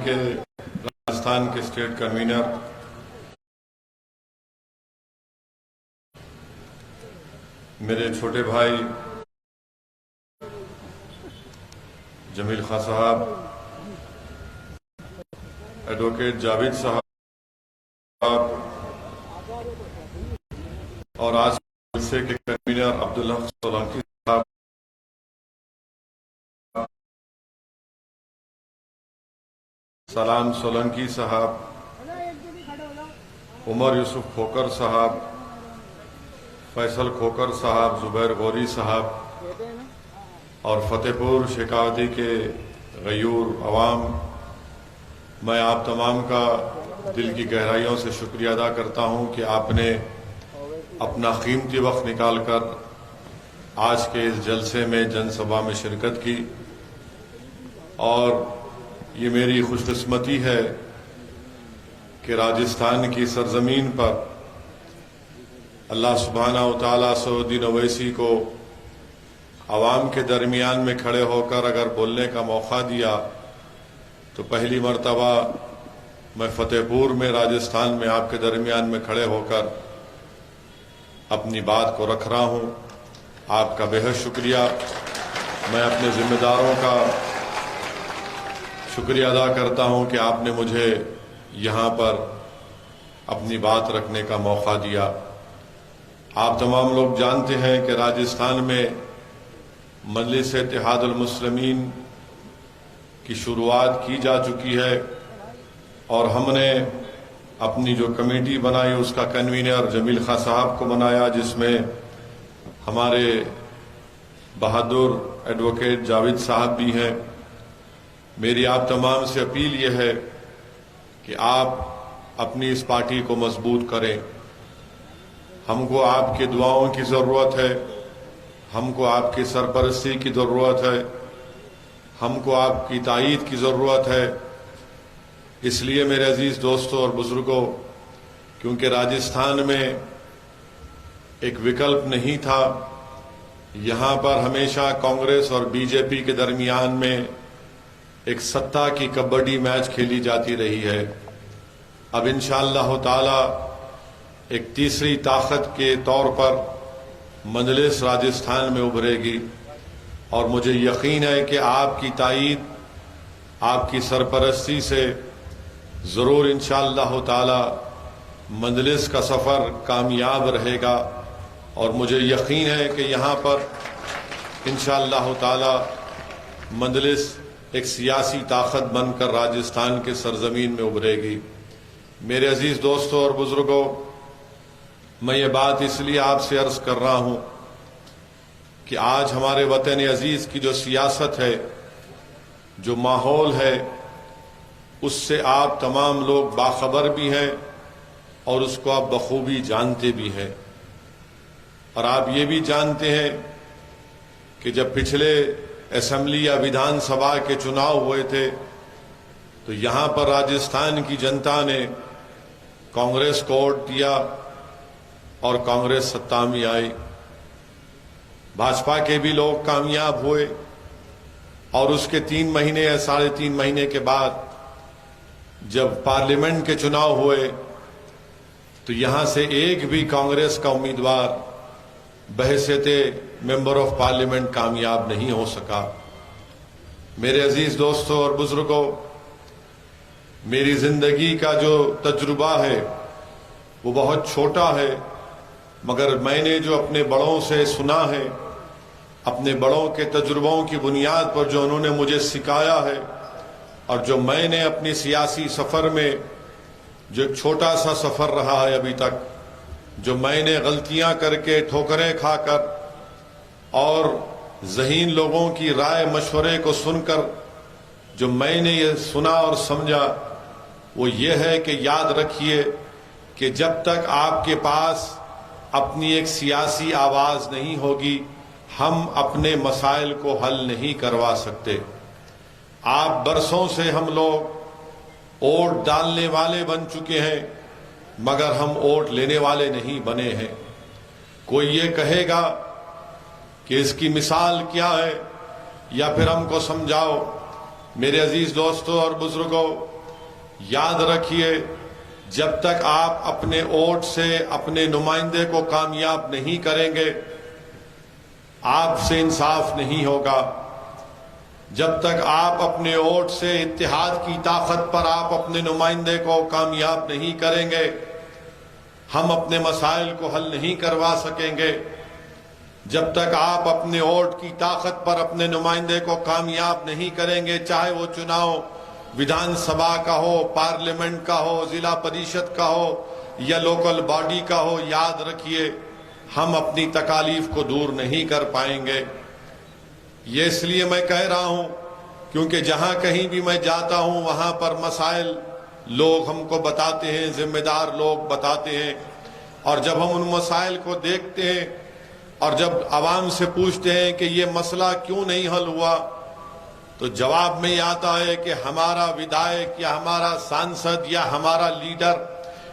के राजस्थान के state convener, मेरे छोटे भाई जमील खां साहब, एडवोकेट जावेद साहब और आज जलसे के कन्वीनर अब्दुल हक सोलंकी साहब, सलाम सोलंकी साहब, उमर यूसुफ खोकर साहब, फैसल खोकर साहब, जुबैर गौरी साहब और फतेहपुर शेखावती के गयूर अवाम, मैं आप तमाम का दिल की गहराइयों से शुक्रिया अदा करता हूं कि आपने अपना कीमती वक्त निकालकर आज के इस जलसे में जनसभा में शिरकत की। और ये मेरी खुशकिस्मती है कि राजस्थान की सरजमीन पर अल्लाह सुब्हानहू व तआला सऊदीन ओवैसी को आवाम के दरमियान में खड़े होकर अगर बोलने का मौका दिया तो पहली मर्तबा मैं फतेहपुर में राजस्थान में आपके दरमियान में खड़े होकर अपनी बात को रख रहा हूं। आपका बेहद शुक्रिया। मैं अपने जिम्मेदारों का शुक्रिया अदा करता हूं कि आपने मुझे यहां पर अपनी बात रखने का मौका दिया। आप तमाम लोग जानते हैं कि राजस्थान में मजलिस इत्तेहादुल मुस्लिमीन की शुरुआत की जा चुकी है और हमने अपनी जो कमेटी बनाई उसका कन्वीनर जमील खां साहब को बनाया, जिसमें हमारे बहादुर एडवोकेट जावेद साहब भी हैं। मेरी आप तमाम से अपील यह है कि आप अपनी इस पार्टी को मजबूत करें। हमको आपकी दुआओं की ज़रूरत है, हमको आपकी सरपरस्ती की ज़रूरत है, हमको आपकी तायीद की ज़रूरत है। इसलिए मेरे अजीज दोस्तों और बुजुर्गों, क्योंकि राजस्थान में एक विकल्प नहीं था, यहाँ पर हमेशा कांग्रेस और बीजेपी के दरमियान में एक सत्ता की कबड्डी मैच खेली जाती रही है। अब इंशाअल्लाह ताला एक तीसरी ताकत के तौर पर मजलिस राजस्थान में उभरेगी और मुझे यकीन है कि आपकी तायीद, आपकी सरपरस्ती से जरूर इंशाअल्लाह ताला मजलिस का सफर कामयाब रहेगा। और मुझे यकीन है कि यहाँ पर इंशाअल्लाह ताला मजलिस एक सियासी ताकत बनकर राजस्थान के सरजमीन में उभरेगी। मेरे अजीज दोस्तों और बुजुर्गों, मैं ये बात इसलिए आपसे अर्ज कर रहा हूं कि आज हमारे वतन अजीज की जो सियासत है, जो माहौल है, उससे आप तमाम लोग बाखबर भी हैं और उसको आप बखूबी जानते भी हैं। और आप ये भी जानते हैं कि जब पिछले असेंबली या विधानसभा के चुनाव हुए थे तो यहां पर राजस्थान की जनता ने कांग्रेस को वोट दिया और कांग्रेस सत्ता में आई। भाजपा के भी लोग कामयाब हुए और उसके 3 महीने या 3.5 महीने के बाद जब पार्लियामेंट के चुनाव हुए तो यहां से एक भी कांग्रेस का उम्मीदवार बहैसियते मेंबर ऑफ पार्लियामेंट कामयाब नहीं हो सका। मेरे अजीज दोस्तों और बुजुर्गों, मेरी जिंदगी का जो तजुर्बा है वो बहुत छोटा है, मगर मैंने जो अपने बड़ों से सुना है, अपने बड़ों के तजुर्बों की बुनियाद पर जो उन्होंने मुझे सिखाया है और जो मैंने अपनी सियासी सफर में, जो एक छोटा सा सफर रहा है अभी तक, जो मैंने गलतियां करके, ठोकरें खाकर और ज़हीन लोगों की राय मशवरे को सुनकर जो मैंने ये सुना और समझा, वो ये है कि याद रखिए कि जब तक आपके पास अपनी एक सियासी आवाज नहीं होगी, हम अपने मसाइल को हल नहीं करवा सकते। आप बरसों से हम लोग वोट डालने वाले बन चुके हैं, मगर हम वोट लेने वाले नहीं बने हैं। कोई ये कहेगा कि इसकी मिसाल क्या है, या फिर हमको समझाओ। मेरे अजीज दोस्तों और बुजुर्गों, याद रखिए, जब तक आप अपने वोट से अपने नुमाइंदे को कामयाब नहीं करेंगे, आपसे इंसाफ नहीं होगा। जब तक आप अपने वोट से इत्तेहाद की ताकत पर आप अपने नुमाइंदे को कामयाब नहीं करेंगे, हम अपने मसाइल को हल नहीं करवा सकेंगे। जब तक आप अपने वोट की ताकत पर अपने नुमाइंदे को कामयाब नहीं करेंगे, चाहे वो चुनाव विधानसभा का हो, पार्लियामेंट का हो, जिला परिषद का हो या लोकल बॉडी का हो, याद रखिए हम अपनी तकालीफ को दूर नहीं कर पाएंगे। ये इसलिए मैं कह रहा हूं क्योंकि जहां कहीं भी मैं जाता हूं वहां पर मसाइल लोग हमको बताते हैं, जिम्मेदार लोग बताते हैं, और जब हम उन मसाइल को देखते हैं और जब आवाम से पूछते हैं कि ये मसला क्यों नहीं हल हुआ, तो जवाब में ये आता है कि हमारा विधायक या हमारा सांसद या हमारा लीडर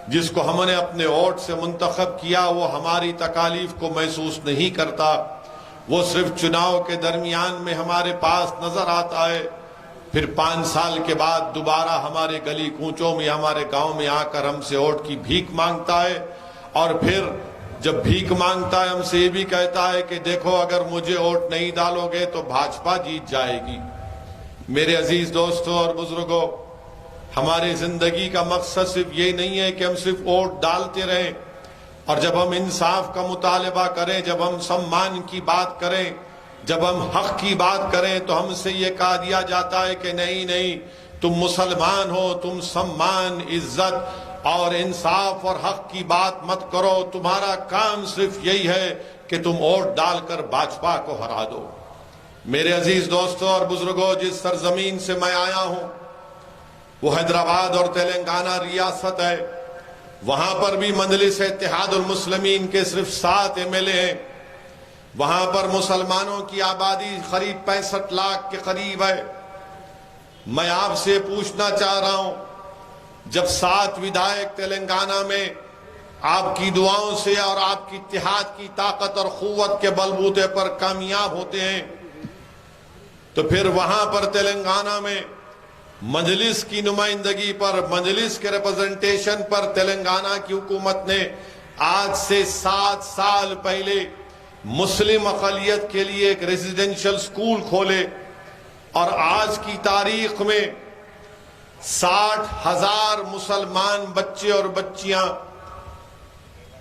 जिसको हमने अपने वोट से मुंतखब किया वो हमारी तकालीफ को महसूस नहीं करता। वो सिर्फ चुनाव के दरमियान में हमारे पास नजर आता है, फिर 5 साल के बाद दोबारा हमारे गली कूचों में, हमारे गांव में आकर हमसे वोट की भीख मांगता है, और फिर जब भीख मांगता है हमसे ये भी कहता है कि देखो अगर मुझे वोट नहीं डालोगे तो भाजपा जीत जाएगी। मेरे अजीज दोस्तों और बुजुर्गों, हमारी जिंदगी का मकसद सिर्फ ये नहीं है कि हम सिर्फ वोट डालते रहें, और जब हम इंसाफ का मुतालबा करें, जब हम सम्मान की बात करें, जब हम हक की बात करें, तो हमसे ये कहा दिया जाता है कि नहीं नहीं, तुम मुसलमान हो, तुम सम्मान, इज्जत और इंसाफ और हक की बात मत करो, तुम्हारा काम सिर्फ यही है कि तुम वोट डालकर भाजपा को हरा दो। मेरे अजीज दोस्तों और बुजुर्गों, जिस सरजमीन से मैं आया हूं वो हैदराबाद और तेलंगाना रियासत है। वहां पर भी मजलिस इत्तेहादुल मुस्लिमीन के सिर्फ 7 एमएलए हैं। वहां पर मुसलमानों की आबादी करीब 65 लाख के करीब है। मैं आपसे पूछना चाह रहा हूं, जब 7 विधायक तेलंगाना में आपकी दुआओं से और आपकी इत्तेहाद की ताकत और कुव्वत के बलबूते पर कामयाब होते हैं, तो फिर वहां पर तेलंगाना में मजलिस की नुमाइंदगी पर, मजलिस के रिप्रेजेंटेशन पर तेलंगाना की हुकूमत ने आज से 7 साल पहले मुस्लिम अक़लियत के लिए एक रेजिडेंशियल स्कूल खोले, और आज की तारीख में 60,000 मुसलमान बच्चे और बच्चियां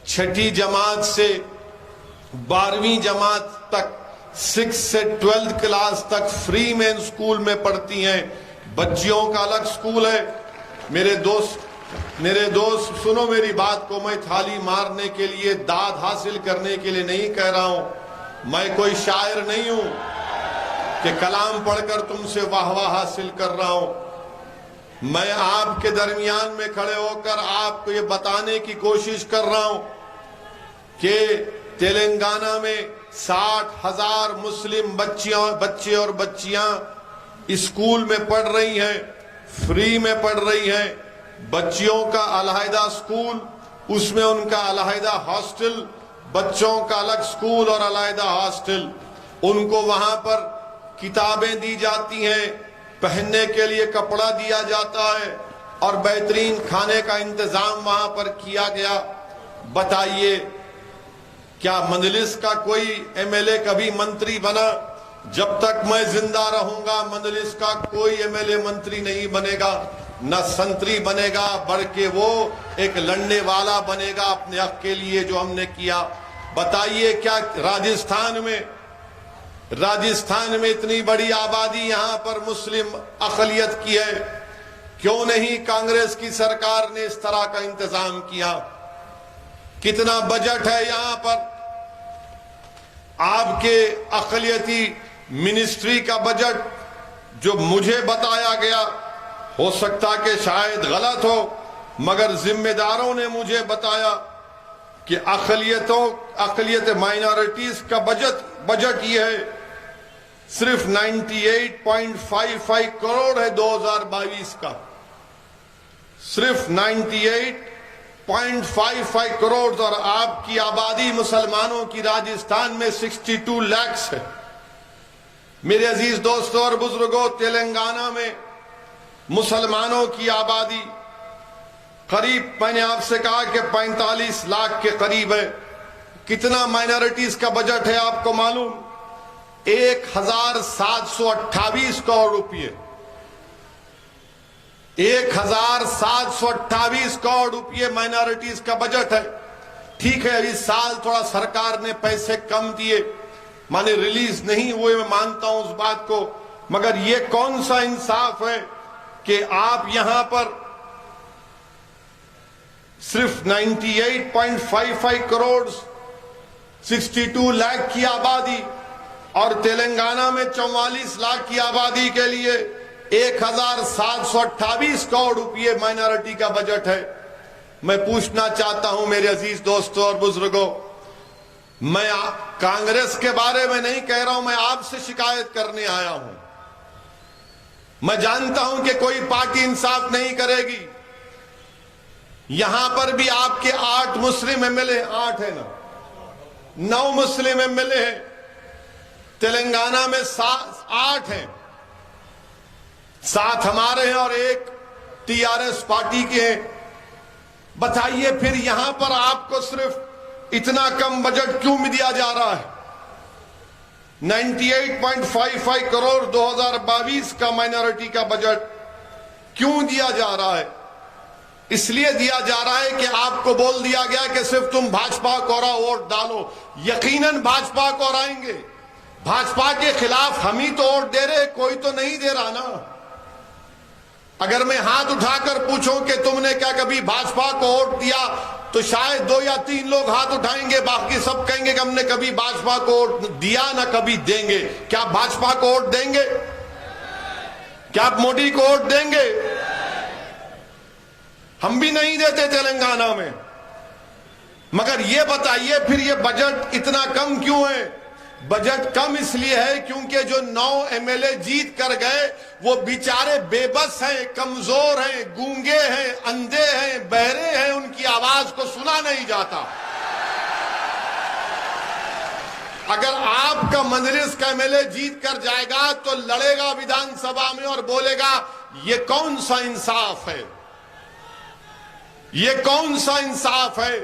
6ठी जमात से 12वीं जमात तक, 6 से 12th क्लास तक फ्री में स्कूल में पढ़ती हैं। बच्चियों का अलग स्कूल है। मेरे दोस्त सुनो मेरी बात को, मैं थाली मारने के लिए, दाद हासिल करने के लिए नहीं कह रहा हूं। मैं कोई शायर नहीं हूं कि कलाम पढ़कर तुमसे वाहवाह हासिल कर रहा हूं। मैं आपके दरमियान में खड़े होकर आपको ये बताने की कोशिश कर रहा हूं कि तेलंगाना में 60,000 मुस्लिम बच्चे और बच्चियां स्कूल में पढ़ रही हैं, फ्री में पढ़ रही हैं। बच्चियों का अलहदा स्कूल, उसमें उनका अलहदा हॉस्टल, बच्चों का अलग स्कूल और अलहदा हॉस्टल। उनको वहां पर किताबें दी जाती हैं, पहनने के लिए कपड़ा दिया जाता है, और बेहतरीन खाने का इंतजाम वहां पर किया गया। बताइए, क्या मजलिस का कोई एमएलए कभी मंत्री बना? जब तक मैं जिंदा रहूंगा मजलिस का कोई एमएलए मंत्री नहीं बनेगा, न संतरी बनेगा, बल्कि वो एक लड़ने वाला बनेगा अपने हक के लिए जो हमने किया। बताइए, क्या राजस्थान में इतनी बड़ी आबादी यहां पर मुस्लिम अक़लियत की है, क्यों नहीं कांग्रेस की सरकार ने इस तरह का इंतजाम किया? कितना बजट है यहां पर? आपके अक़लियती मिनिस्ट्री का बजट जो मुझे बताया गया, हो सकता कि शायद गलत हो, मगर जिम्मेदारों ने मुझे बताया कि अक़लियत माइनॉरिटीज का बजट ये है, सिर्फ 98.55 करोड़ है 2022 का। सिर्फ 98.55 करोड़, और आपकी आबादी मुसलमानों की राजस्थान में 62 लाख है। मेरे अजीज दोस्तों और बुजुर्गों, तेलंगाना में मुसलमानों की आबादी करीब, मैंने आपसे कहा कि 45 लाख के करीब है। कितना माइनॉरिटीज का बजट है आपको मालूम? 1728 करोड़ रुपये। 1728 करोड़ रुपये माइनॉरिटीज का बजट है। ठीक है, इस साल थोड़ा सरकार ने पैसे कम दिए, माने रिलीज नहीं हुए, मैं मानता हूं उस बात को, मगर ये कौन सा इंसाफ है कि आप यहां पर सिर्फ 98.55 करोड़ 62 लाख की आबादी और तेलंगाना में 44 लाख की आबादी के लिए 1728 करोड़ रुपये माइनॉरिटी का बजट है। मैं पूछना चाहता हूं मेरे अजीज दोस्तों और बुजुर्गों, मैं कांग्रेस के बारे में नहीं कह रहा हूं, मैं आपसे शिकायत करने आया हूं। मैं जानता हूं कि कोई पार्टी इंसाफ नहीं करेगी। यहां पर भी आपके 8 मुस्लिम एमएलए, 8 है ना, 9 मुस्लिम एमएलए हैं। तेलंगाना में 8 हैं, 7 हमारे हैं और 1 टीआरएस पार्टी के हैं। बताइए फिर यहां पर आपको सिर्फ इतना कम बजट क्यों दिया जा रहा है? 98.55 करोड़ 2022 का माइनॉरिटी का बजट क्यों दिया जा रहा है? इसलिए दिया जा रहा है कि आपको बोल दिया गया कि सिर्फ तुम भाजपा को वोट डालो। यकीनन भाजपा को आएंगे। भाजपा के खिलाफ हम ही तो वोट दे रहे, कोई तो नहीं दे रहा ना। अगर मैं हाथ उठाकर पूछूं कि तुमने क्या कभी भाजपा को वोट दिया, तो शायद 2 या 3 लोग हाथ उठाएंगे, बाकी सब कहेंगे कि हमने कभी भाजपा को वोट दिया ना कभी देंगे। क्या आप भाजपा को वोट देंगे? क्या आप मोदी को वोट देंगे? हम भी नहीं देते तेलंगाना में। मगर ये बताइए फिर ये बजट इतना कम क्यों है? बजट कम इसलिए है क्योंकि जो 9 एमएलए जीत कर गए वो बेचारे बेबस हैं, कमजोर हैं, गूंगे हैं, अंधे हैं, बहरे हैं, उनकी आवाज को सुना नहीं जाता। अगर आपका मजलिस का एमएलए जीत कर जाएगा तो लड़ेगा विधानसभा में और बोलेगा ये कौन सा इंसाफ है, ये कौन सा इंसाफ है।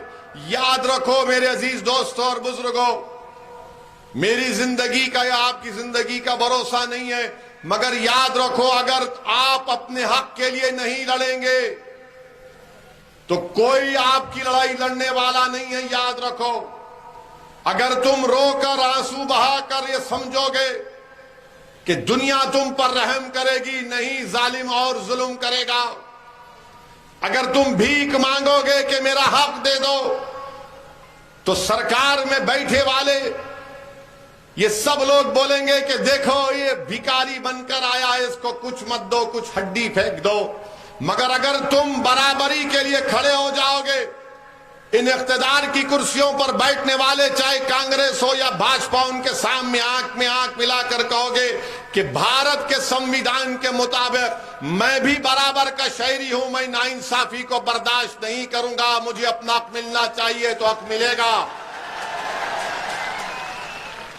याद रखो मेरे अजीज दोस्तों और बुजुर्गों, मेरी जिंदगी का या आपकी जिंदगी का भरोसा नहीं है, मगर याद रखो अगर आप अपने हक के लिए नहीं लड़ेंगे तो कोई आपकी लड़ाई लड़ने वाला नहीं है। याद रखो, अगर तुम रोकर आंसू बहाकर ये समझोगे कि दुनिया तुम पर रहम करेगी, नहीं जालिम और जुल्म करेगा। अगर तुम भीख मांगोगे कि मेरा हक दे दो, तो सरकार में बैठे वाले ये सब लोग बोलेंगे कि देखो ये भिखारी बनकर आया है, इसको कुछ मत दो, कुछ हड्डी फेंक दो। मगर अगर तुम बराबरी के लिए खड़े हो जाओगे, इन इख्तिदार की कुर्सियों पर बैठने वाले चाहे कांग्रेस हो या भाजपा, उनके सामने आंख में आंख मिलाकर कहोगे कि भारत के संविधान के मुताबिक मैं भी बराबर का शहरी हूं, मैं नाइंसाफी को बर्दाश्त नहीं करूंगा, मुझे अपना हक मिलना चाहिए तो हक मिलेगा।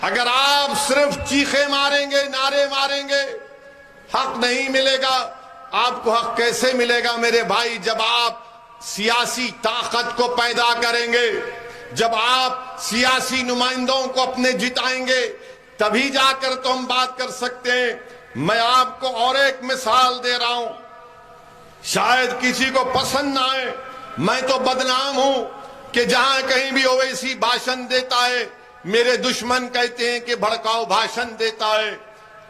अगर आप सिर्फ चीखे मारेंगे, नारे मारेंगे, हक नहीं मिलेगा। आपको हक कैसे मिलेगा मेरे भाई? जब आप सियासी ताकत को पैदा करेंगे, जब आप सियासी नुमाइंदों को अपने जिताएंगे, तभी जाकर तो हम बात कर सकते हैं। मैं आपको और एक मिसाल दे रहा हूं, शायद किसी को पसंद ना आए, मैं तो बदनाम हूं कि जहां कहीं भी ओवैसी भाषण देता है, मेरे दुश्मन कहते हैं कि भड़काऊ भाषण देता है,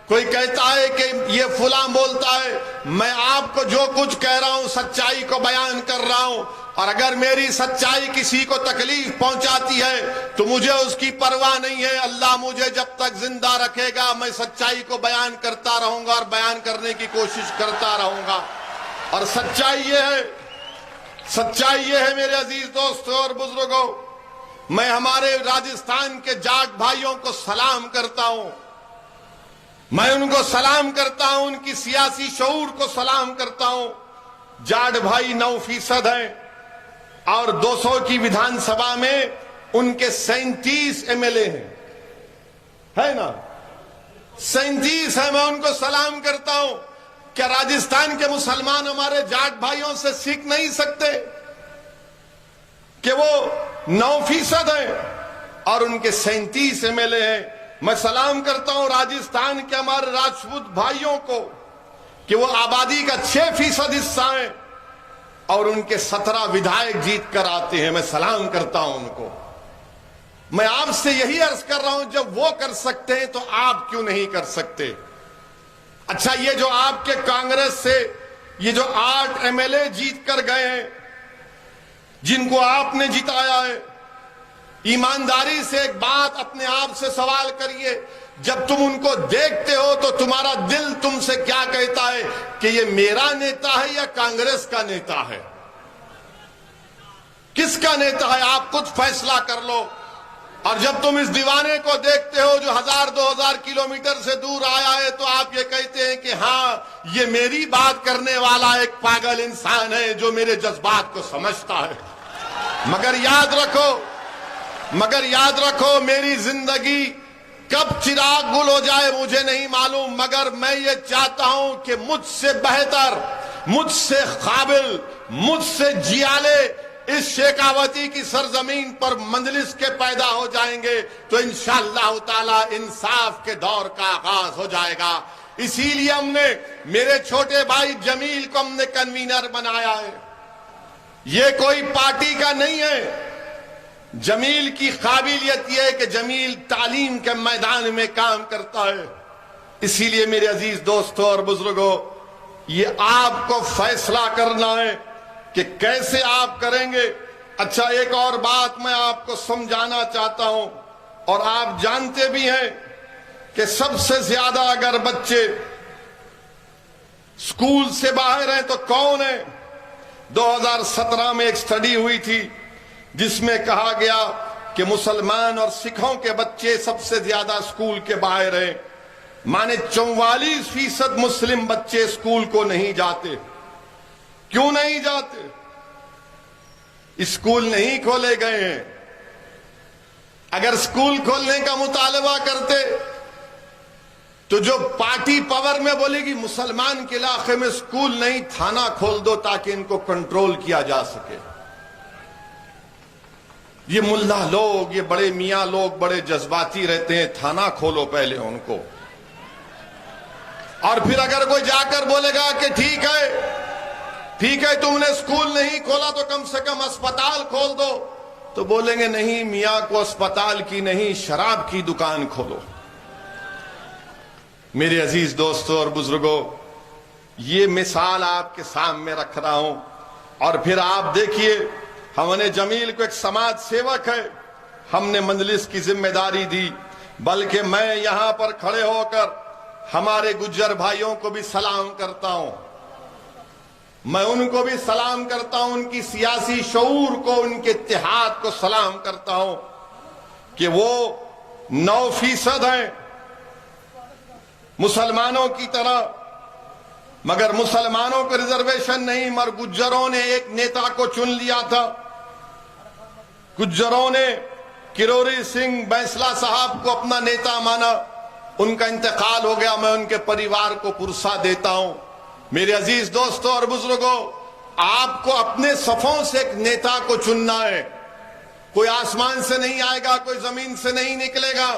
कोई कहता है कि ये फुला बोलता है। मैं आपको जो कुछ कह रहा हूं सच्चाई को बयान कर रहा हूं, और अगर मेरी सच्चाई किसी को तकलीफ पहुंचाती है तो मुझे उसकी परवाह नहीं है। अल्लाह मुझे जब तक जिंदा रखेगा मैं सच्चाई को बयान करता रहूंगा और बयान करने की कोशिश करता रहूंगा। और सच्चाई ये है मेरे अजीज दोस्तों और बुजुर्गों, मैं हमारे राजस्थान के जाट भाइयों को सलाम करता हूं, मैं उनको सलाम करता हूं, उनकी सियासी शऊर को सलाम करता हूं। जाट भाई 9% हैं और 200 की विधानसभा में उनके 37 एमएलए हैं, है ना, 37 है। मैं उनको सलाम करता हूं। क्या राजस्थान के मुसलमान हमारे जाट भाइयों से सीख नहीं सकते कि वो 9% हैं और उनके 37 MLA हैं? मैं सलाम करता हूं राजस्थान के हमारे राजपूत भाइयों को कि वो आबादी का 6% हिस्सा है और उनके 17 विधायक जीत कर आते हैं। मैं सलाम करता हूं उनको। मैं आपसे यही अर्ज कर रहा हूं, जब वो कर सकते हैं तो आप क्यों नहीं कर सकते? अच्छा, ये जो आपके कांग्रेस से ये जो 8 MLA जीत कर गए हैं, जिनको आपने जिताया है, ईमानदारी से एक बात अपने आप से सवाल करिए, जब तुम उनको देखते हो तो तुम्हारा दिल तुमसे क्या कहता है कि ये मेरा नेता है या कांग्रेस का नेता है? किसका नेता है? आप खुद फैसला कर लो। और जब तुम इस दीवाने को देखते हो जो 1000-2000 किलोमीटर से दूर आया है, तो आप ये कहते हैं कि हाँ, ये मेरी बात करने वाला एक पागल इंसान है जो मेरे जज्बात को समझता है। मगर याद रखो, मेरी जिंदगी कब चिराग गुल हो जाए मुझे नहीं मालूम, मगर मैं ये चाहता हूं कि मुझसे बेहतर, मुझसे काबिल, मुझसे जियाले इस शेखावती की सरजमीन पर मंजलिस के पैदा हो जाएंगे तो इंशाअल्लाह ताला इंसाफ के दौर का आगाज हो जाएगा। इसीलिए हमने मेरे छोटे भाई जमील को हमने कन्वीनर बनाया है। ये कोई पार्टी का नहीं है। जमील की काबिलियत यह है कि जमील तालीम के मैदान में काम करता है। इसीलिए मेरे अजीज दोस्तों और बुजुर्गों, ये आपको फैसला करना है कि कैसे आप करेंगे। अच्छा, एक और बात मैं आपको समझाना चाहता हूं, और आप जानते भी हैं कि सबसे ज्यादा अगर बच्चे स्कूल से बाहर हैं तो कौन है? 2017 में एक स्टडी हुई थी जिसमें कहा गया कि मुसलमान और सिखों के बच्चे सबसे ज्यादा स्कूल के बाहर हैं। माने 44% मुस्लिम बच्चे स्कूल को नहीं जाते। क्यों नहीं जाते? स्कूल नहीं खोले गए हैं। अगर स्कूल खोलने का मुतालबा करते तो जो पार्टी पावर में बोलेगी मुसलमान के इलाके में स्कूल नहीं, थाना खोल दो ताकि इनको कंट्रोल किया जा सके। ये मुल्ला लोग, ये बड़े मियां लोग बड़े जज्बाती रहते हैं। थाना खोलो पहले उनको, और फिर अगर कोई जाकर बोलेगा कि ठीक है तुमने स्कूल नहीं खोला तो कम से कम अस्पताल खोल दो, तो बोलेंगे नहीं मियां को अस्पताल की नहीं, शराब की दुकान खोलो। मेरे अजीज दोस्तों और बुजुर्गों, ये मिसाल आपके सामने रख रहा हूं। और फिर आप देखिए, हमने जमील को एक समाज सेवक है, हमने मंजलिस की जिम्मेदारी दी, बल्कि मैं यहां पर खड़े होकर हमारे गुज्जर भाइयों को भी सलाम करता हूं। मैं उनको भी सलाम करता हूं, उनकी सियासी शऊर को, उनके इत्तेहाद को सलाम करता हूं कि वो 9% हैं मुसलमानों की तरह, मगर मुसलमानों को रिजर्वेशन नहीं, मगर गुज्जरों ने एक नेता को चुन लिया था। गुज्जरों ने किरोड़ी सिंह बैंसला साहब को अपना नेता माना, उनका इंतकाल हो गया। मैं उनके परिवार को पुरसा देता हूं। मेरे अजीज दोस्तों और बुजुर्गों, आपको अपने सफों से एक नेता को चुनना है। कोई आसमान से नहीं आएगा, कोई जमीन से नहीं निकलेगा।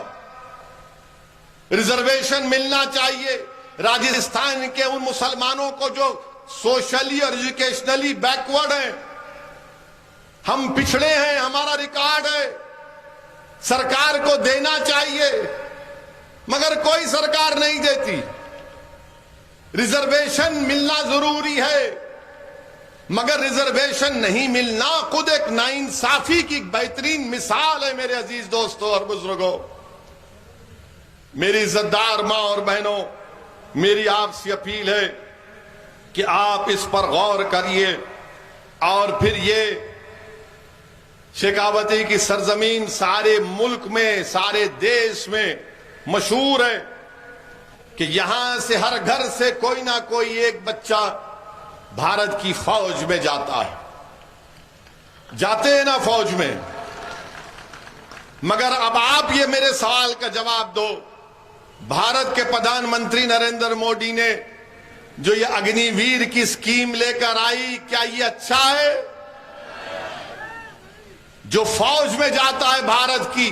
रिजर्वेशन मिलना चाहिए राजस्थान के उन मुसलमानों को जो सोशली और एजुकेशनली बैकवर्ड हैं। हम पिछड़े हैं, हमारा रिकॉर्ड है, सरकार को देना चाहिए, मगर कोई सरकार नहीं देती। रिजर्वेशन मिलना जरूरी है, मगर रिजर्वेशन नहीं मिलना खुद एक नाइंसाफी की बेहतरीन मिसाल है। मेरे अजीज दोस्तों और बुजुर्गों, मेरी इज्जतदार मां और बहनों, मेरी आपसे अपील है कि आप इस पर गौर करिए। और फिर ये शेखावती की सरजमीन सारे मुल्क में, सारे देश में मशहूर है कि यहां से हर घर से कोई ना कोई एक बच्चा भारत की फौज में जाता है। जाते हैं ना फौज में। मगर अब आप ये मेरे सवाल का जवाब दो, भारत के प्रधानमंत्री नरेंद्र मोदी ने जो ये अग्निवीर की स्कीम लेकर आई, क्या ये अच्छा है? जो फौज में जाता है भारत की,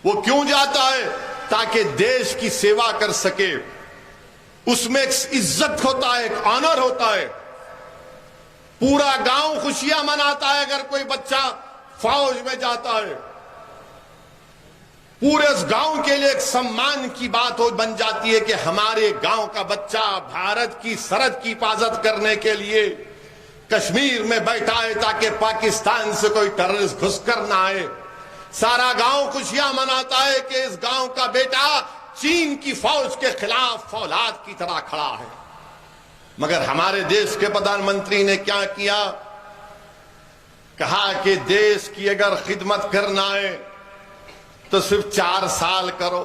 वो क्यों जाता है? ताकि देश की सेवा कर सके। उसमें एक इज्जत होता है, एक ऑनर होता है। पूरा गांव खुशियां मनाता है अगर कोई बच्चा फौज में जाता है। पूरे उस गांव के लिए एक सम्मान की बात हो बन जाती है कि हमारे गांव का बच्चा भारत की सरहद की हिफाजत करने के लिए कश्मीर में बैठा है, ताकि पाकिस्तान से कोई टेररिस्ट घुसकर ना आए। सारा गांव खुशियां मनाता है कि इस गांव का बेटा चीन की फौज के खिलाफ फौलाद की तरह खड़ा है। मगर हमारे देश के प्रधानमंत्री ने क्या किया? कहा कि देश की अगर खिदमत करना है तो सिर्फ 4 साल करो।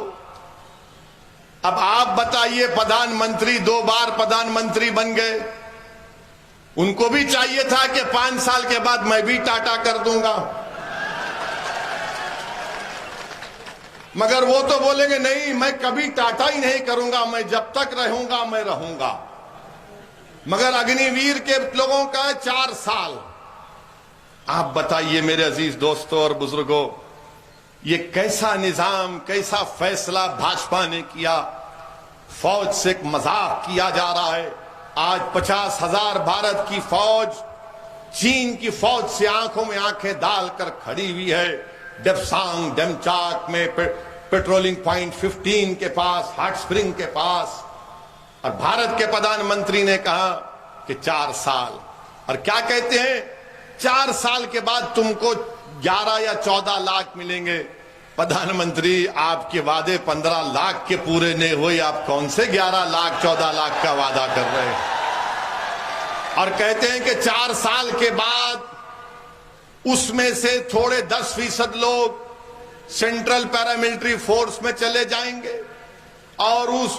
अब आप बताइए, प्रधानमंत्री 2 बार प्रधानमंत्री बन गए, उनको भी चाहिए था कि 5 साल के बाद मैं भी टाटा कर दूंगा। मगर वो तो बोलेंगे नहीं, मैं कभी टाटा ही नहीं करूंगा, मैं जब तक रहूंगा मैं रहूंगा। मगर अग्निवीर के लोगों का 4 साल। आप बताइए मेरे अजीज दोस्तों और बुजुर्गों, ये कैसा निजाम, कैसा फैसला भाजपा ने किया? फौज से एक मजाक किया जा रहा है। आज 50,000 भारत की फौज चीन की फौज से आंखों में आंखें डालकर खड़ी हुई है। डेप्सांग डेमचाक में पेट्रोलिंग पॉइंट 15 के पास, हॉट स्प्रिंग के पास। और भारत के प्रधानमंत्री ने कहा कि 4 साल। और क्या कहते हैं? 4 साल के बाद तुमको 11 या 14 लाख मिलेंगे। प्रधानमंत्री, आपके वादे 15 लाख के पूरे नहीं हुए, आप कौन से 11 लाख 14 लाख का वादा कर रहे हैं? और कहते हैं कि 4 साल के बाद उसमें से थोड़े 10% लोग सेंट्रल पैरामिलिट्री फोर्स में चले जाएंगे और उस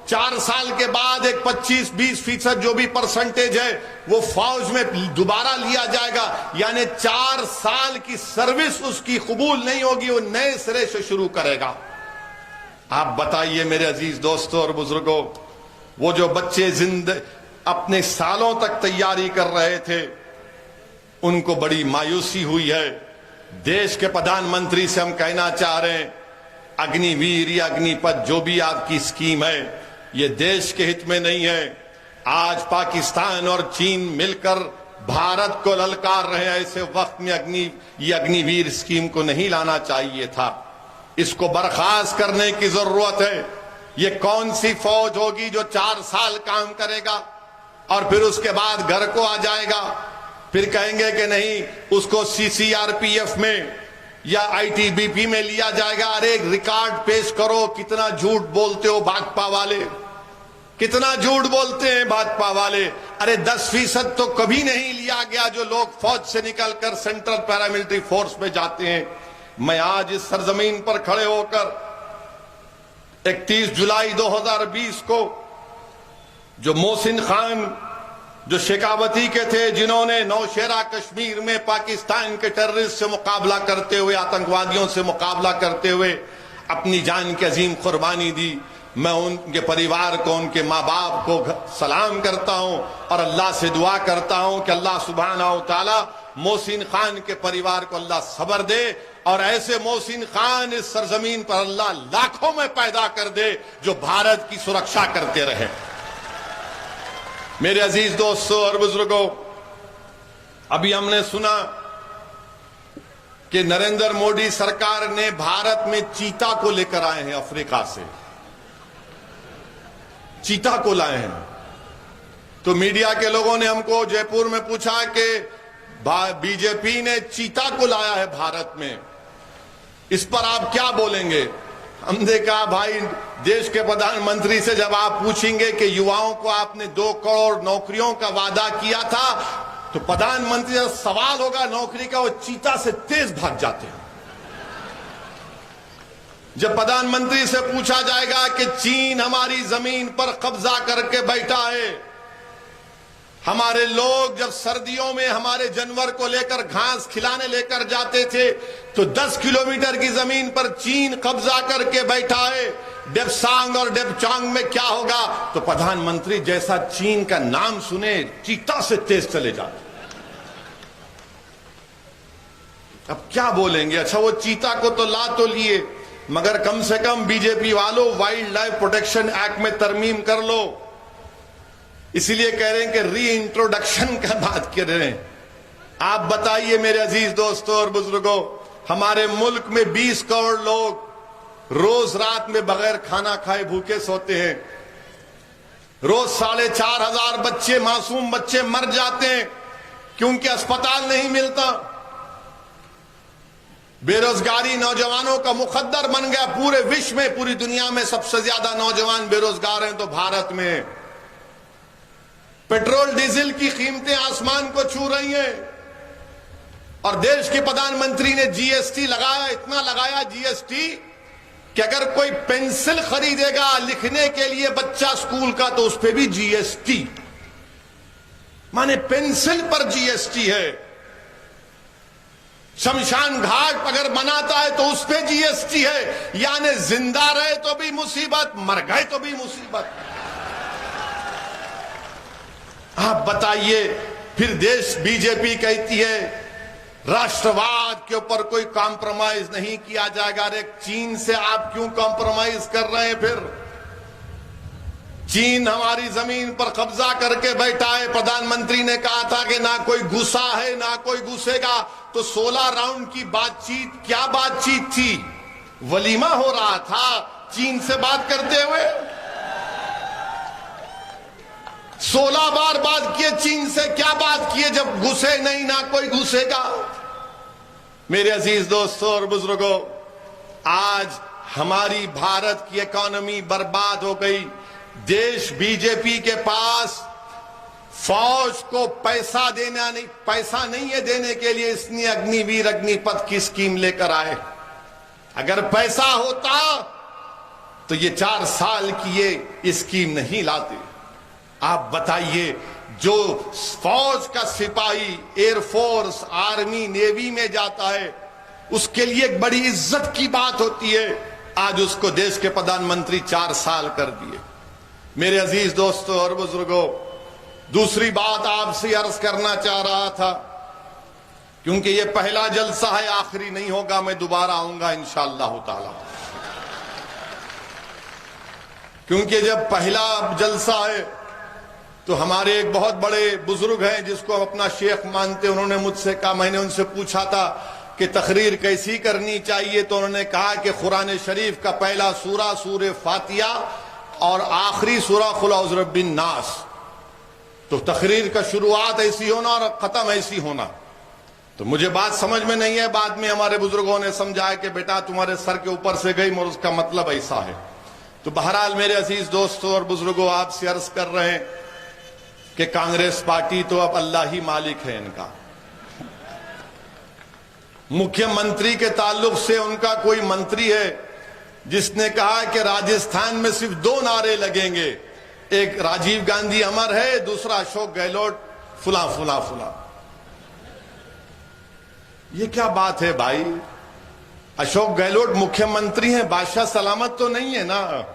4 साल के बाद एक 25-20% जो भी परसेंटेज है वो फौज में दोबारा लिया जाएगा। यानी 4 साल की सर्विस उसकी कबूल नहीं होगी, वो नए सिरे से शुरू करेगा। आप बताइए मेरे अजीज दोस्तों और बुजुर्गों, वो जो बच्चे अपने सालों तक तैयारी कर रहे थे, उनको बड़ी मायूसी हुई है। देश के प्रधानमंत्री से हम कहना चाह रहे हैं, अग्निवीर या अग्निपथ जो भी आपकी स्कीम है, ये देश के हित में नहीं है। आज पाकिस्तान और चीन मिलकर भारत को ललकार रहे हैं। ऐसे वक्त में ये अग्निवीर स्कीम को नहीं लाना चाहिए था। इसको बर्खास्त करने की जरूरत है। ये कौन सी फौज होगी जो 4 साल काम करेगा और फिर उसके बाद घर को आ जाएगा? फिर कहेंगे कि नहीं, उसको CCRPF में या ITBP में लिया जाएगा। अरे एक रिकॉर्ड पेश करो, कितना झूठ बोलते हो भाजपा वाले, कितना झूठ बोलते हैं भाजपा वाले। अरे 10% तो कभी नहीं लिया गया जो लोग फौज से निकलकर सेंट्रल पैरामिलिट्री फोर्स में जाते हैं। मैं आज इस सरजमीन पर खड़े होकर 31 जुलाई 2020 को जो मोहसिन खान जो शेखावती के थे, जिन्होंने नौशेरा कश्मीर में पाकिस्तान के टेररिस्ट से मुकाबला करते हुए, आतंकवादियों से मुकाबला करते हुए अपनी जान की अजीम कुर्बानी दी, मैं उनके परिवार को, उनके माँ बाप को सलाम करता हूं और अल्लाह से दुआ करता हूं कि अल्लाह सुब्हानहू व तआला मोहसिन खान के परिवार को अल्लाह सब्र दे और ऐसे मोहसिन खान इस सरजमीन पर अल्लाह लाखों में पैदा कर दे जो भारत की सुरक्षा करते रहे। मेरे अजीज दोस्तों और बुजुर्गों, अभी हमने सुना कि नरेंद्र मोदी सरकार ने भारत में चीता को लेकर आए हैं, अफ्रीका से चीता को लाए हैं। तो मीडिया के लोगों ने हमको जयपुर में पूछा कि बीजेपी ने चीता को लाया है भारत में, इस पर आप क्या बोलेंगे? हमने कहा भाई, देश के प्रधानमंत्री से जब आप पूछेंगे कि युवाओं को आपने 2 करोड़ नौकरियों का वादा किया था, तो प्रधानमंत्री से सवाल होगा नौकरी का, वो चीता से तेज भाग जाते हैं। जब प्रधानमंत्री से पूछा जाएगा कि चीन हमारी जमीन पर कब्जा करके बैठा है, हमारे लोग जब सर्दियों में हमारे जानवर को लेकर घास खिलाने लेकर जाते थे तो 10 किलोमीटर की जमीन पर चीन कब्जा करके बैठा है। डेप्सांग और डेप्चांग में क्या होगा तो प्रधानमंत्री जैसा चीन का नाम सुने चीता से तेज चले जाते। अब क्या बोलेंगे? अच्छा वो चीता को तो ला तो लिए, मगर कम से कम बीजेपी वालों वाइल्ड लाइफ प्रोटेक्शन एक्ट में तरमीम कर लो। इसीलिए कह रहे हैं कि री इंट्रोडक्शन का बात कर रहे हैं। आप बताइए मेरे अजीज दोस्तों और बुजुर्गों, हमारे मुल्क में 20 करोड़ लोग रोज रात में बगैर खाना खाए भूखे सोते हैं। रोज 4,500 बच्चे, मासूम बच्चे मर जाते हैं क्योंकि अस्पताल नहीं मिलता। बेरोजगारी नौजवानों का मुकद्दर बन गया। पूरे विश्व में, पूरी दुनिया में सबसे ज्यादा नौजवान बेरोजगार हैं तो भारत में। पेट्रोल डीजल की कीमतें आसमान को छू रही हैं और देश के प्रधानमंत्री ने जीएसटी लगाया, इतना लगाया जीएसटी कि अगर कोई पेंसिल खरीदेगा लिखने के लिए बच्चा स्कूल का तो उस पर भी जीएसटी, माने पेंसिल पर जीएसटी है। शमशान घाट अगर बनाता है तो उस पर जीएसटी है। यानी जिंदा रहे तो भी मुसीबत, मर गए तो भी मुसीबत। आप बताइए, फिर देश बीजेपी कहती है राष्ट्रवाद के ऊपर कोई कॉम्प्रोमाइज नहीं किया जाएगा। अरे चीन से आप क्यों कॉम्प्रोमाइज कर रहे हैं? फिर चीन हमारी जमीन पर कब्जा करके बैठा है। प्रधानमंत्री ने कहा था कि ना कोई घुसा है ना कोई घुसेगा। तो 16 राउंड की बातचीत, क्या बातचीत थी? वलीमा हो रहा था चीन से बात करते हुए। 16 बार बात किए चीन से, क्या बात किए जब घुसे नहीं, ना कोई घुसेगा। मेरे अजीज दोस्तों और बुजुर्गों, आज हमारी भारत की इकोनॉमी बर्बाद हो गई। देश बीजेपी के पास फौज को पैसा नहीं है देने के लिए, इसलिए अग्निवीर अग्निपथ की स्कीम लेकर आए। अगर पैसा होता तो ये 4 साल की ये स्कीम नहीं लाते। आप बताइए, जो फौज का सिपाही एयरफोर्स, आर्मी, नेवी में जाता है उसके लिए एक बड़ी इज्जत की बात होती है। आज उसको देश के प्रधानमंत्री 4 साल कर दिए। मेरे अजीज दोस्तों और बुजुर्गों, दूसरी बात आपसे अर्ज करना चाह रहा था, क्योंकि ये पहला जलसा है, आखिरी नहीं होगा, मैं दोबारा आऊंगा इंशाअल्लाह ताला। क्योंकि जब पहला जलसा है तो हमारे एक बहुत बड़े बुजुर्ग हैं जिसको हम अपना शेख मानते, उन्होंने मुझसे कहा, मैंने उनसे पूछा था कि तकरीर कैसी करनी चाहिए, तो उन्होंने कहा कि कुरान शरीफ का पहला सूरा सूरे फातिहा और आखिरी सूरा कुल औज़ु बिरब्बिन नास। तो तकरीर का शुरुआत ऐसी होना और खत्म ऐसी होना। तो मुझे बात समझ में नहीं है, बाद में हमारे बुजुर्गों ने समझाया कि बेटा तुम्हारे सर के ऊपर से गई और उसका मतलब ऐसा है। तो बहरहाल मेरे अजीज दोस्तों और बुजुर्गों, आपसे अर्ज कर रहे हैं कि कांग्रेस पार्टी तो अब अल्लाह ही मालिक है इनका। मुख्यमंत्री के ताल्लुक से उनका कोई मंत्री है जिसने कहा कि राजस्थान में सिर्फ 2 नारे लगेंगे, एक राजीव गांधी अमर है, दूसरा अशोक गहलोत फुला फुला फुला। ये क्या बात है भाई? अशोक गहलोत मुख्यमंत्री हैं, बादशाह सलामत तो नहीं है ना।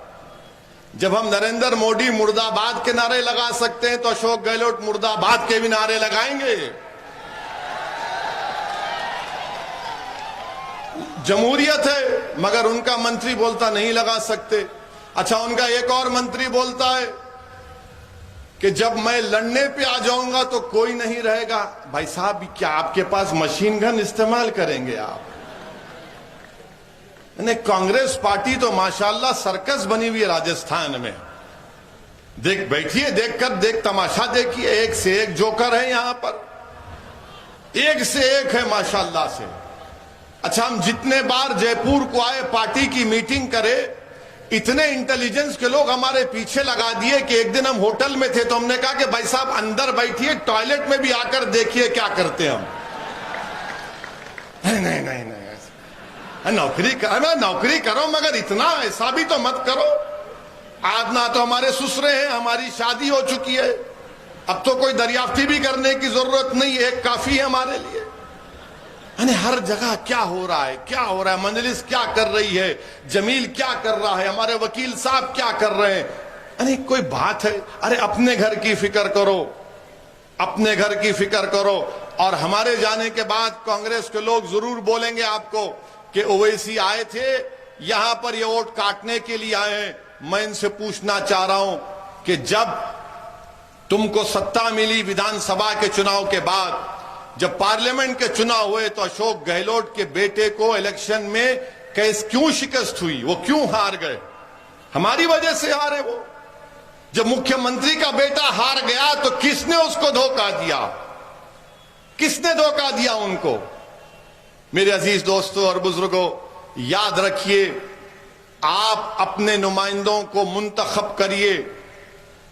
जब हम नरेंद्र मोदी मुर्दाबाद के नारे लगा सकते हैं तो अशोक गहलोत मुर्दाबाद के भी नारे लगाएंगे। जमहूरियत है, मगर उनका मंत्री बोलता नहीं लगा सकते। अच्छा, उनका एक और मंत्री बोलता है कि जब मैं लड़ने पे आ जाऊंगा तो कोई नहीं रहेगा। भाई साहब, क्या आपके पास मशीन गन इस्तेमाल करेंगे आप? कांग्रेस पार्टी तो माशाल्लाह सर्कस बनी हुई है राजस्थान में। देख बैठिए, देख तमाशा देखिए, एक से एक जोकर है यहां पर, एक से एक है माशाल्लाह से। अच्छा, हम जितने बार जयपुर को आए पार्टी की मीटिंग करे, इतने इंटेलिजेंस के लोग हमारे पीछे लगा दिए कि एक दिन हम होटल में थे तो हमने कहा कि भाई साहब अंदर बैठिए, टॉयलेट में भी आकर देखिए क्या करते हम। नहीं, नौकरी करो मगर इतना ऐसा भी तो मत करो। आज ना तो हमारे ससुरे हैं, हमारी शादी हो चुकी है, अब तो कोई दरियाफ्ती भी करने की जरूरत नहीं है, काफी है हमारे लिए। यानी हर जगह क्या हो रहा है, क्या हो रहा है, मजलिस क्या कर रही है, जमील क्या कर रहा है, हमारे वकील साहब क्या कर रहे हैं। यानी कोई बात है? अरे अपने घर की फिक्र करो, अपने घर की फिक्र करो। और हमारे जाने के बाद कांग्रेस के लोग जरूर बोलेंगे आपको कि ओवैसी आए थे यहां पर, ये वोट काटने के लिए आए हैं। मैं इनसे पूछना चाह रहा हूं कि जब तुमको सत्ता मिली विधानसभा के चुनाव के बाद, जब पार्लियामेंट के चुनाव हुए, तो अशोक गहलोत के बेटे को इलेक्शन में क्यों शिकस्त हुई, वो क्यों हार गए? हमारी वजह से हारे वो। जब मुख्यमंत्री का बेटा हार गया तो किसने उसको धोखा दिया? किसने धोखा दिया उनको? मेरे अजीज दोस्तों और बुजुर्गों, याद रखिए, आप अपने नुमाइंदों को मुंतखब करिए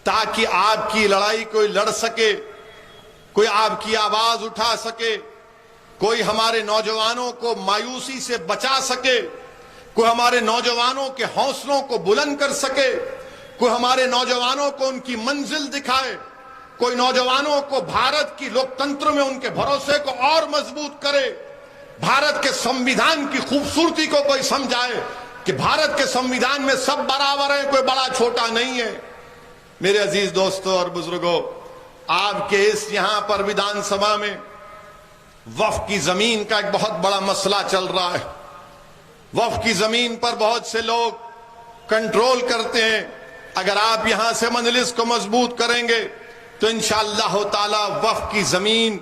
ताकि आपकी लड़ाई कोई लड़ सके, कोई आपकी आवाज उठा सके, कोई हमारे नौजवानों को मायूसी से बचा सके, कोई हमारे नौजवानों के हौसलों को बुलंद कर सके, कोई हमारे नौजवानों को उनकी मंजिल दिखाए, कोई नौजवानों को भारत की लोकतंत्र में उनके भरोसे को और मजबूत करे, भारत के संविधान की खूबसूरती को कोई समझाए कि भारत के संविधान में सब बराबर है, कोई बड़ा छोटा नहीं है। मेरे अजीज दोस्तों और बुजुर्गों, आपके इस यहां पर विधानसभा में वक्फ की जमीन का एक बहुत बड़ा मसला चल रहा है। वक्फ की जमीन पर बहुत से लोग कंट्रोल करते हैं। अगर आप यहां से मजलिस को मजबूत करेंगे तो इंशाअल्लाह ताला वक्फ की जमीन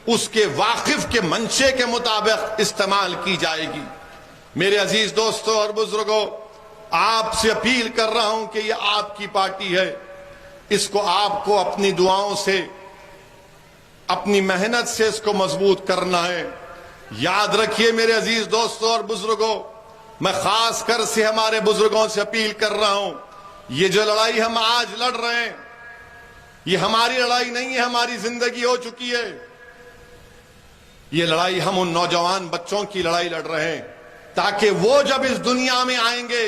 उसके वाकिफ के मंशे के मुताबिक इस्तेमाल की जाएगी। मेरे अजीज दोस्तों और बुजुर्गों, आपसे अपील कर रहा हूं कि यह आपकी पार्टी है, इसको आपको अपनी दुआओं से, अपनी मेहनत से इसको मजबूत करना है। याद रखिए मेरे अजीज दोस्तों और बुजुर्गों, मैं खास कर से हमारे बुजुर्गों से अपील कर रहा हूं, ये जो लड़ाई हम आज लड़ रहे हैं, ये हमारी लड़ाई नहीं है, हमारी जिंदगी हो चुकी है। ये लड़ाई हम उन नौजवान बच्चों की लड़ाई लड़ रहे हैं ताकि वो जब इस दुनिया में आएंगे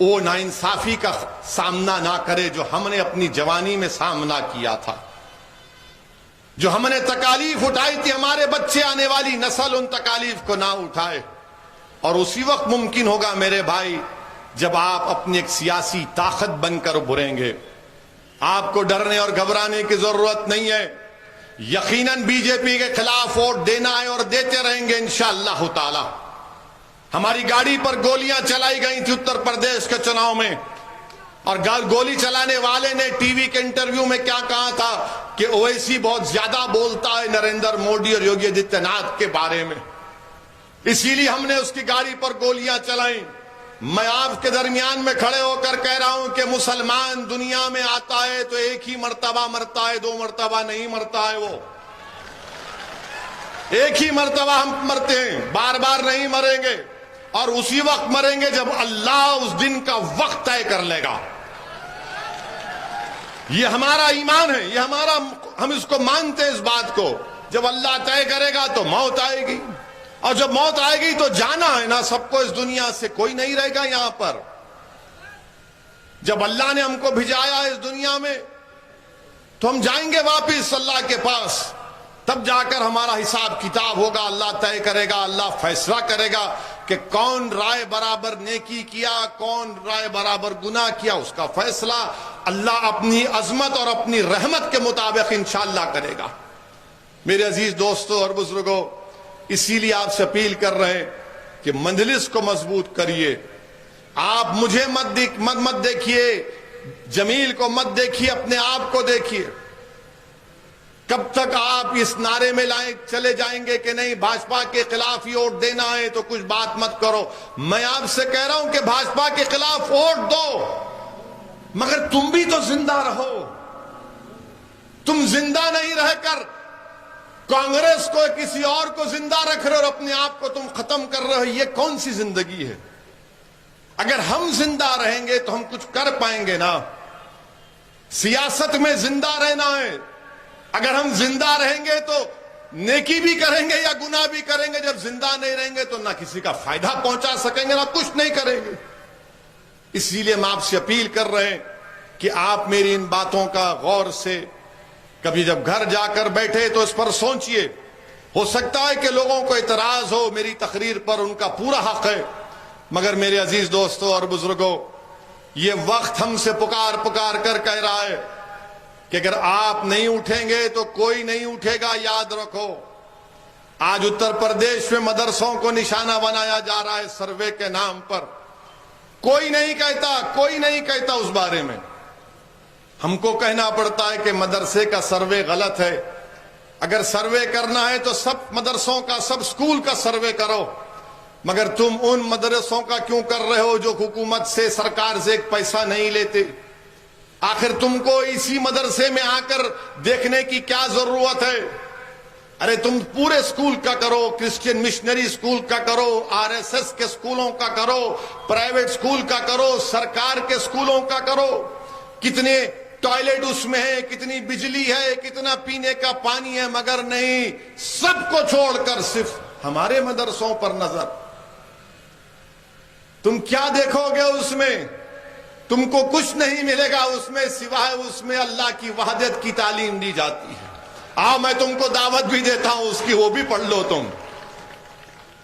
वो नाइंसाफी का सामना ना करे जो हमने अपनी जवानी में सामना किया था, जो हमने तकालीफ उठाई थी, हमारे बच्चे, आने वाली नस्ल उन तकालीफ को ना उठाए। और उसी वक्त मुमकिन होगा मेरे भाई जब आप अपनी एक सियासी ताकत बनकर उभरेंगे। आपको डरने और घबराने की जरूरत नहीं है। यकीनन बीजेपी के खिलाफ वोट देना है और देते रहेंगे इंशाअल्लाह ताला। हमारी गाड़ी पर गोलियां चलाई गई थी उत्तर प्रदेश के चुनाव में, और गोली चलाने वाले ने टीवी के इंटरव्यू में क्या कहा था कि ओवैसी बहुत ज्यादा बोलता है नरेंद्र मोदी और योगी आदित्यनाथ के बारे में, इसीलिए हमने उसकी गाड़ी पर गोलियां चलाई। मैं आपके दरमियान में खड़े होकर कह रहा हूं कि मुसलमान दुनिया में आता है तो एक ही मर्तबा मरता है, दो मर्तबा नहीं मरता है। वो एक ही मर्तबा हम मरते हैं, बार बार नहीं मरेंगे, और उसी वक्त मरेंगे जब अल्लाह उस दिन का वक्त तय कर लेगा। ये हमारा ईमान है, ये हमारा, हम इसको मानते हैं इस बात को। जब अल्लाह तय करेगा तो मौत आएगी, और जब मौत आएगी तो जाना है ना सबको, इस दुनिया से कोई नहीं रहेगा यहां पर। जब अल्लाह ने हमको भिजाया इस दुनिया में तो हम जाएंगे वापिस अल्लाह के पास, तब जाकर हमारा हिसाब किताब होगा। अल्लाह तय करेगा, अल्लाह फैसला करेगा कि कौन राय बराबर नेकी किया, कौन राय बराबर गुनाह किया, उसका फैसला अल्लाह अपनी अजमत और अपनी रहमत के मुताबिक इंशाअल्लाह करेगा। मेरे अजीज दोस्तों और बुजुर्गों, इसीलिए आपसे अपील कर रहे हैं कि मजलिस को मजबूत करिए। आप मुझे मत देखिए, जमील को मत देखिए, अपने आप को देखिए। कब तक आप इस नारे में चले जाएंगे कि नहीं भाजपा के खिलाफ ही वोट देना है तो कुछ बात मत करो। मैं आपसे कह रहा हूं कि भाजपा के खिलाफ वोट दो, मगर तुम भी तो जिंदा रहो। तुम जिंदा नहीं रहकर कांग्रेस को, किसी और को जिंदा रख रहे हो और अपने आप को तुम खत्म कर रहे हो। ये कौन सी जिंदगी है? अगर हम जिंदा रहेंगे तो हम कुछ कर पाएंगे ना। सियासत में जिंदा रहना है। अगर हम जिंदा रहेंगे तो नेकी भी करेंगे या गुनाह भी करेंगे। जब जिंदा नहीं रहेंगे तो ना किसी का फायदा पहुंचा सकेंगे ना कुछ नहीं करेंगे। इसीलिए हम आपसे अपील कर रहे हैं कि आप मेरी इन बातों का गौर से कभी जब घर जाकर बैठे तो इस पर सोचिए। हो सकता है कि लोगों को इतराज हो मेरी तकरीर पर, उनका पूरा हक है, मगर मेरे अजीज दोस्तों और बुजुर्गों, ये वक्त हमसे पुकार पुकार कर कह रहा है कि अगर आप नहीं उठेंगे तो कोई नहीं उठेगा। याद रखो, आज उत्तर प्रदेश में मदरसों को निशाना बनाया जा रहा है सर्वे के नाम पर। कोई नहीं कहता उस बारे में। हमको कहना पड़ता है कि मदरसे का सर्वे गलत है। अगर सर्वे करना है तो सब मदरसों का, सब स्कूल का सर्वे करो, मगर तुम उन मदरसों का क्यों कर रहे हो जो हुकूमत से, सरकार से एक पैसा नहीं लेते? आखिर तुमको इसी मदरसे में आकर देखने की क्या जरूरत है? अरे तुम पूरे स्कूल का करो, क्रिश्चियन मिशनरी स्कूल का करो, आरएसएस के स्कूलों का करो, प्राइवेट स्कूल का करो, सरकार के स्कूलों का करो। कितने टॉयलेट उसमें है, कितनी बिजली है, कितना पीने का पानी है, मगर नहीं, सबको छोड़कर सिर्फ हमारे मदरसों पर नजर। तुम क्या देखोगे उसमें? तुमको कुछ नहीं मिलेगा उसमें, सिवाय उसमें अल्लाह की वहदत की तालीम दी जाती है। आओ, मैं तुमको दावत भी देता हूं उसकी, वो भी पढ़ लो तुम।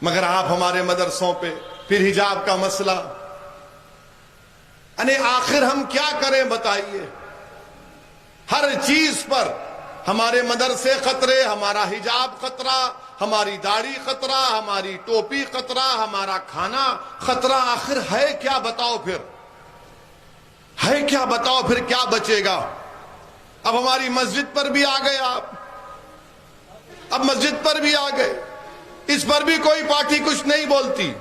मगर आप हमारे मदरसों पे फिर हिजाब का मसला। अरे आखिर हम क्या करें बताइए? हर चीज पर हमारे मदरसे खतरे, हमारा हिजाब खतरा, हमारी दाढ़ी खतरा, हमारी टोपी खतरा, हमारा खाना खतरा। आखिर है क्या बताओ? फिर है क्या बताओ? फिर क्या बचेगा? अब हमारी मस्जिद पर भी आ गए आप, अब मस्जिद पर भी आ गए, इस पर भी कोई पार्टी कुछ नहीं बोलती।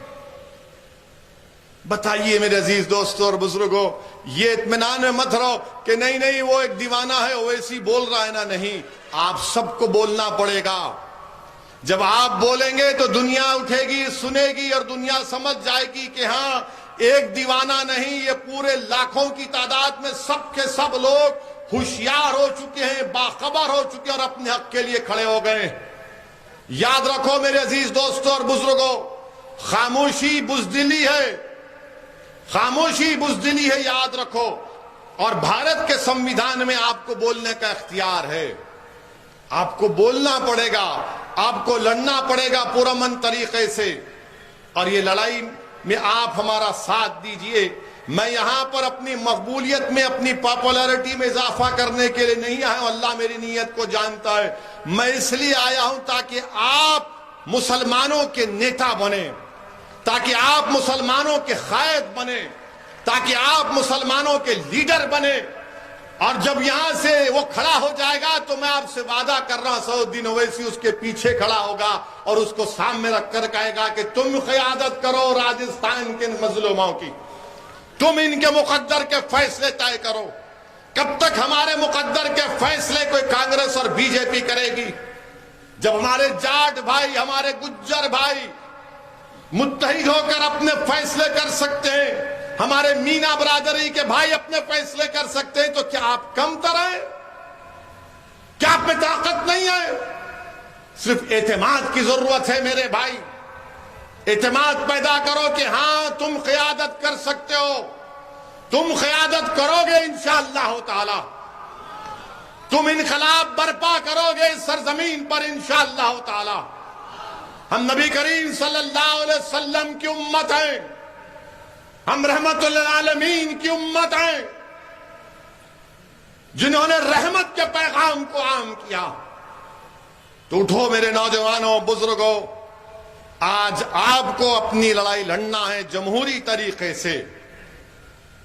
बताइए मेरे अजीज दोस्तों और बुजुर्गों, ये इत्मीनान में मत रहो कि नहीं नहीं वो एक दीवाना है, वो ऐसी बोल रहा है ना। नहीं, आप सबको बोलना पड़ेगा। जब आप बोलेंगे तो दुनिया उठेगी, सुनेगी, और दुनिया समझ जाएगी कि हाँ, एक दीवाना नहीं, ये पूरे लाखों की तादाद में सब के सब लोग होशियार हो चुके हैं, बाखबर हो चुके हैं और अपने हक के लिए खड़े हो गए। याद रखो मेरे अजीज दोस्तों और बुजुर्गों, खामोशी बुज़दिली है, खामोशी बुज़दिली है, याद रखो। और भारत के संविधान में आपको बोलने का इख्तियार है। आपको बोलना पड़ेगा, आपको लड़ना पड़ेगा पुरअमन तरीके से। और ये लड़ाई में आप हमारा साथ दीजिए। मैं यहां पर अपनी मकबूलियत में, अपनी पॉपुलैरिटी में इजाफा करने के लिए नहीं आया हूं, अल्लाह मेरी नीयत को जानता है। मैं इसलिए आया हूं ताकि आप मुसलमानों के नेता बने, ताकि आप मुसलमानों के कायद बने, ताकि आप मुसलमानों के लीडर बने। और जब यहां से वो खड़ा हो जाएगा तो मैं आपसे वादा कर रहा हूं, सऊद्दीन ओवैसी उसके पीछे खड़ा होगा और उसको सामने रखकर कहेगा कि तुम क़यादत करो राजस्थान के मजलूमों की, तुम इनके मुकद्दर के फैसले तय करो। कब तक हमारे मुकद्दर के फैसले कोई कांग्रेस और बीजेपी करेगी? जब हमारे जाट भाई, हमारे गुज्जर भाई मुत्तहिद होकर अपने फैसले कर सकते हैं, हमारे मीना बरादरी के भाई अपने फैसले कर सकते हैं, तो क्या आप कमतर हैं? क्या आप में ताकत नहीं है? सिर्फ एतमाद की जरूरत है मेरे भाई। एतमाद पैदा करो कि हां, तुम क़यादत कर सकते हो, तुम क़यादत करोगे इंशाअल्लाह ताला, तुम इनकलाब बर्पा करोगे इस सरजमीन पर इंशाअल्लाह ताला। हम नबी करीम सल्लल्लाहु अलैहि वसल्लम की उम्मत हैं, हम रहमतुल आलमीन की उम्मत हैं, जिन्होंने रहमत के पैगाम को आम किया। तो उठो मेरे नौजवानों, बुजुर्गों, आज आपको अपनी लड़ाई लड़ना है जमहूरी तरीके से।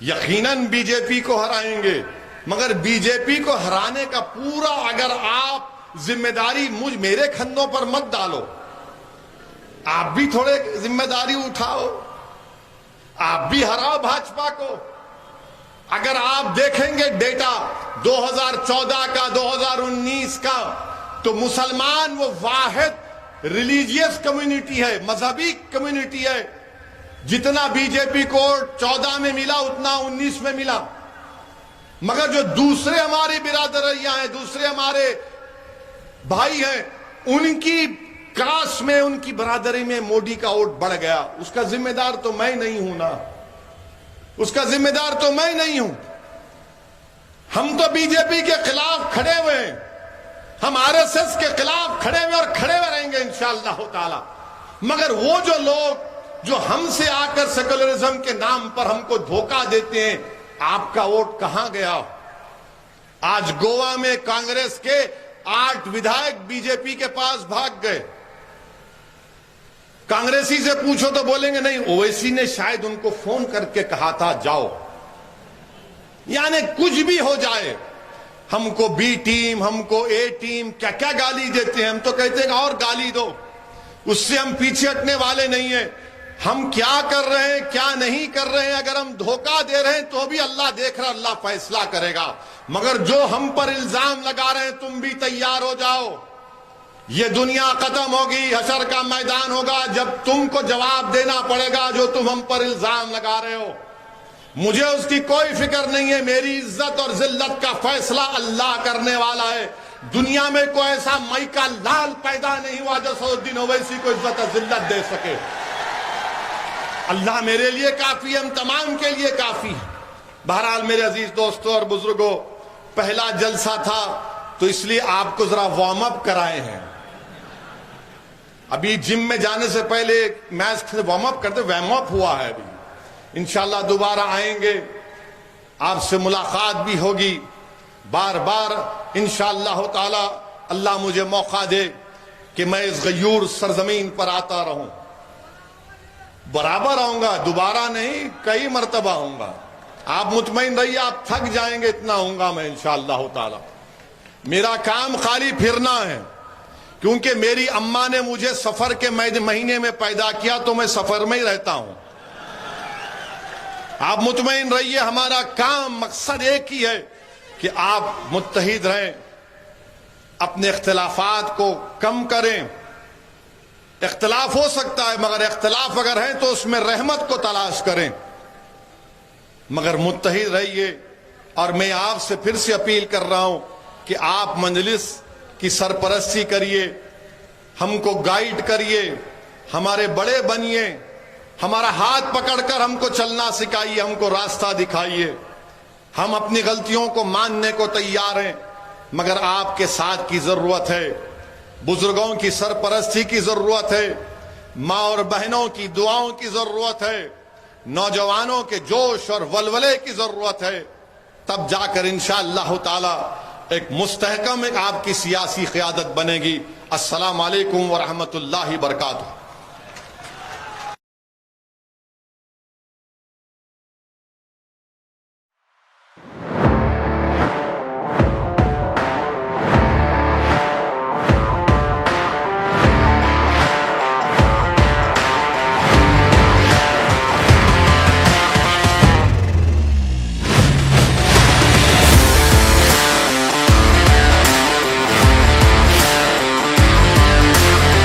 यकीनन बीजेपी को हराएंगे, मगर बीजेपी को हराने का पूरा अगर आप जिम्मेदारी मेरे खंधों पर मत डालो, आप भी थोड़े जिम्मेदारी उठाओ, आप भी हराओ भाजपा को। अगर आप देखेंगे डेटा 2014 का, 2019 का, तो मुसलमान वो वाहिद रिलीजियस कम्युनिटी है, मजहबी कम्युनिटी है। जितना बीजेपी को 14 में मिला उतना 19 में मिला। मगर जो दूसरे हमारी बिरादरियां हैं, दूसरे हमारे भाई हैं, उनकी कास्ट में, उनकी बरादरी में मोदी का वोट बढ़ गया। उसका जिम्मेदार तो मैं नहीं हूं ना, उसका जिम्मेदार तो मैं नहीं हूं। हम तो बीजेपी के खिलाफ खड़े हुए हैं, हम आरएसएस के खिलाफ खड़े हुए और खड़े हुए रहेंगे इंशाअल्लाह ताला। मगर वो जो लोग जो हमसे आकर सेकुलरिज्म के नाम पर हमको धोखा देते हैं, आपका वोट कहां गया? आज गोवा में कांग्रेस के 8 विधायक बीजेपी के पास भाग गए। कांग्रेसी से पूछो तो बोलेंगे नहीं, ओवैसी ने शायद उनको फोन करके कहा था जाओ। यानी कुछ भी हो जाए, हमको बी टीम, हमको ए टीम, क्या क्या गाली देते हैं। हम तो कहते हैं और गाली दो, उससे हम पीछे हटने वाले नहीं है। हम क्या कर रहे हैं क्या नहीं कर रहे हैं, अगर हम धोखा दे रहे हैं तो भी अल्लाह देख रहा, अल्लाह फैसला करेगा। मगर जो हम पर इल्जाम लगा रहे हैं, तुम भी तैयार हो जाओ। ये दुनिया खत्म होगी, हशर का मैदान होगा, जब तुमको जवाब देना पड़ेगा जो तुम हम पर इल्जाम लगा रहे हो। मुझे उसकी कोई फिक्र नहीं है, मेरी इज्जत और जिल्लत का फैसला अल्लाह करने वाला है। दुनिया में कोई ऐसा मई का लाल पैदा नहीं हुआ जो सऊद्दीन ओवैसी को इज्जत और जिल्लत दे सके। अल्लाह मेरे लिए काफी है, हम तमाम के लिए काफी है। बहरहाल मेरे अजीज दोस्तों और बुजुर्गों, पहला जलसा था तो इसलिए आपको जरा वार्म अप कराए हैं। अभी जिम में जाने से पहले मैच वार्म अप करते, वार्म अप हुआ है। अभी इंशाल्लाह दोबारा आएंगे, आपसे मुलाकात भी होगी बार बार इंशाअल्लाह ताला। अल्लाह मुझे मौका दे कि मैं इस गयूर सरजमीन पर आता रहूं, बराबर आऊंगा, दोबारा नहीं, कई मर्तबा आऊंगा। आप मुतमईन रहिए, आप थक जाएंगे, इतना आऊंगा मैं इंशाअल्लाह ताला। मेरा काम खाली फिरना है, क्योंकि मेरी अम्मा ने मुझे सफर के महीने में पैदा किया, तो मैं सफर में ही रहता हूं। आप मुतमईन रहिए, हमारा काम मकसद एक ही है कि आप मुत्तहिद रहें, अपने इख्तिलाफात को कम करें। इख्तिलाफ हो सकता है, मगर इख्तिलाफ अगर है तो उसमें रहमत को तलाश करें, मगर मुत्तहिद रहिए। और मैं आपसे फिर से अपील कर रहा हूं कि आप मजलिस की सरपरस्ती करिए, हमको गाइड करिए, हमारे बड़े बनिए, हमारा हाथ पकड़कर हमको चलना सिखाइए, हमको रास्ता दिखाइए। हम अपनी गलतियों को मानने को तैयार हैं, मगर आपके साथ की जरूरत है, बुजुर्गों की सरपरस्ती की जरूरत है, माँ और बहनों की दुआओं की जरूरत है, नौजवानों के जोश और वलवले की जरूरत है। तब जाकर इंशाअल्लाह ताला एक मुस्तहकम एक आपकी सियासी क़यादत बनेगी। अस्सलाम वालेकुम व रहमतुल्लाहि व बरकातुहू।